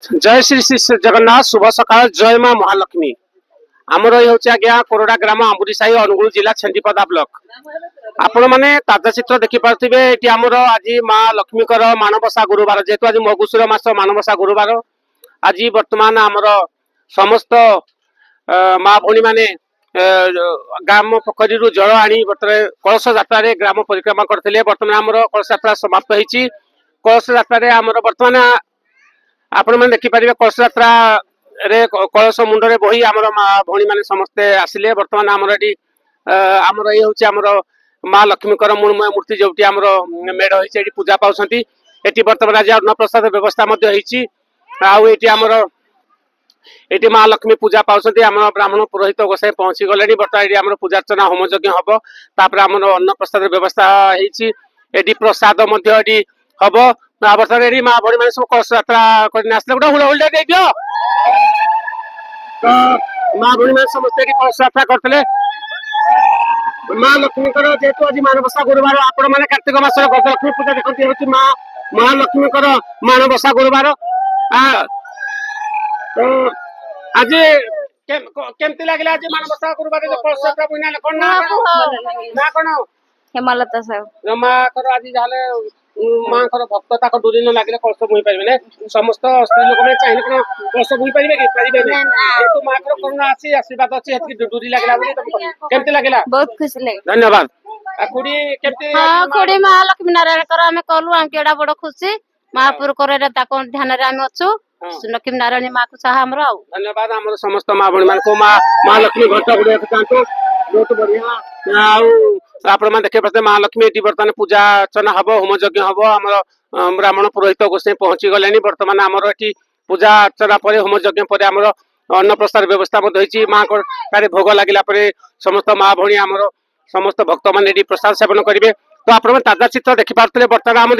जय श्री श्री जगन्नाथ शुभ सकाल जय मां महालक्ष्मी आमर ये हूँ आज्ञा कोरडा ग्राम आंबुरीसाही अनुगुल जिला छेंदीपदा ब्लॉक आपण मैंने ताजा चित्र देखिपे ये आमर आज माँ लक्ष्मी माणबसा गुरुवार जेहेतु आज मगुशुर मास माणबसा गुरुवार आज बर्तमान आमर समस्त माँ भौणी मैंने ग्राम पोखरी जल आनी बर्तमान कलश यात्रा ग्राम परिक्रमा करते बर्तमान आमर कलश यात्रा समाप्त होती कलश यात्रा आमर बर्तमान आपण मैंने देखिपारे कलश यात्रा कलश मुंडे बही आम भौणी मैंने समस्ते आसिले बर्तमान आमर ये आमर ये हूँ आमर माँ लक्ष्मी मृण्मय मूर्ति जो मेढ़ होती पूजा पाँच ये बर्तमान आज अन्न प्रसाद व्यवस्था आमर ये माँ लक्ष्मी पूजा पाँच आम ब्राह्मण पुरोहित गोसाई पहुंची गले बर्तमान ये पूजा अर्चना होम यज्ञ हम तापर आम अन्न प्रसाद व्यवस्था होती प्रसाद हम बर्तमान ये माँ भौणी मैंने सब कलश यात्रा करने गोटे हुलहुल दे दियो माँ भौणी मैंने समस्त कलश यात्रा करते माँ लक्ष्मी जेहेतु आज माणबसा गुरुवार आपण मैंने कार्तिक मास गजलक्ष्मी पूजा देखते हूँ माँ महालक्ष्मी माणबसा गुरुवार तो आज केमती लगे आज माणबसा गुरुवार कलश यात्रा बुझना कौन ना कौन हेमलता साहब माँ आज जाले माँ भक्त तक डोरी न लगे कलश बुई पारे समस्त स्त्री लोक मैंने चाहिए कौन कलश बुई पारे कि पारे जेहतु माँ करुणा अच्छी आशीर्वाद अच्छी डोरी लगे केमती लगे बहुत खुशी लगे धन्यवाद खुड़ी केमती हाँ खुड़ी महालक्ष्मी नारायण आम कलु आम केड़ा बड़ खुशी महापुर कर ध्यान आम अच्छु लक्ष्मी नारायण माँ को चाह आमर धन्यवाद आम समस्त माँ भणी मान माँ लक्ष्मी घट गुड़ा चाहतु बहुत बढ़िया आपण मैंने देखिए पारे महालक्ष्मी ये बर्तमान पूजा अर्चना हम होम यज्ञ हम आम ब्राह्मण पुरोहित गोसाई पहुंची गले बर्तमान आमर ये पूजा अर्चना पर होम यज्ञ पर आमर अन्न प्रसाद व्यवस्था माँ को भोग लगे समस्त माँ भणी आमर समस्त भक्त मैंने प्रसाद सेवन करेंगे तो आप ताजा चित्र देखिपे बर्तमान आम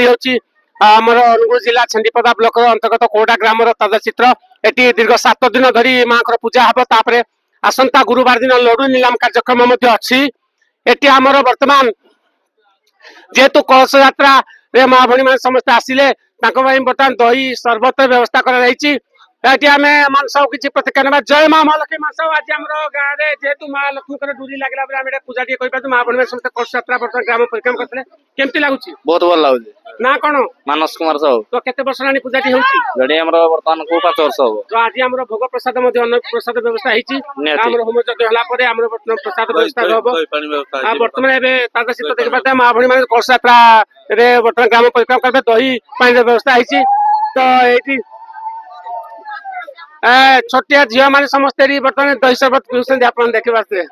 आमर अनुगुल जिला छेंदीपदा ब्लॉक अंतर्गत कोड़ा ग्राम ताजा चित्र ये दीर्घ 7 दिन धरी माँ पूजा हम तापर आसंता गुरुवार दिन लड्डू निलाम कार्यक्रम अच्छी ये आमर बर्तमान जेहेतु कलश यात्रा माँ भणी मैंने समस्त आसिले बर्तमान दही शरबत व्यवस्था कर आम मानस किसी प्रतिक्रिया ना जय माँ महालक्ष्मी मानस आज आम गाँव में जेहेतु माँ लक्ष्मी डोरी लगे पूजा टे माँ भणी समस्त कलश यात्रा बर्तमान ग्राम परिक्रमा करते केमती लगुच बहुत भल लगुच ना कौन मानस कुमार साहू तो केते वर्ष हेलानी पूजा टी होउची जड़ी हमर वर्तमान को 5 वर्ष हो तो आज हमर भोग प्रसाद मध्ये अन्न प्रसाद व्यवस्था हिची हमर होम यज्ञ हला परे हमर वर्तमान प्रसाद व्यवस्था होबो आ वर्तमान एबे ताजा सित देखबाते मां भणी माने कलश यात्रा रे वर्तमान ग्राम परिक्रमा करबे दही पानी व्यवस्था हिची तो एटी छोटिया झिया माने समस्त री वर्तमान दही शरबत पिउसन आपण देखबाते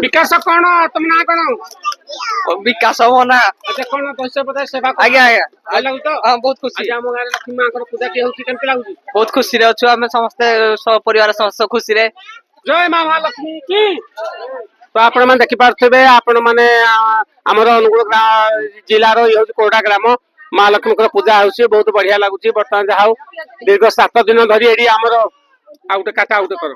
विकास कौन तुम ना कौन विकास हो ना अच्छा कौन पैसा पता सेवा आज्ञा आज्ञा आ लागु तो हां बहुत खुशी आज हम गारे लक्ष्मी मां को पूजा के होची केमते लागु बहुत खुशी रे अछु हम समस्त सब परिवार समस्त खुशी रे जय मां महालक्ष्मी की तो आपण मन देखि पारथबे आपण माने हमर अनुगुल जिल्ला रो यो कोडा ग्राम माँ लक्ष्मी पूजा हो बहुत बढ़िया लगुच बर्तमान जहाँ दीर्घ 7 दिन धरी आमर आउटे काटा आउटे कर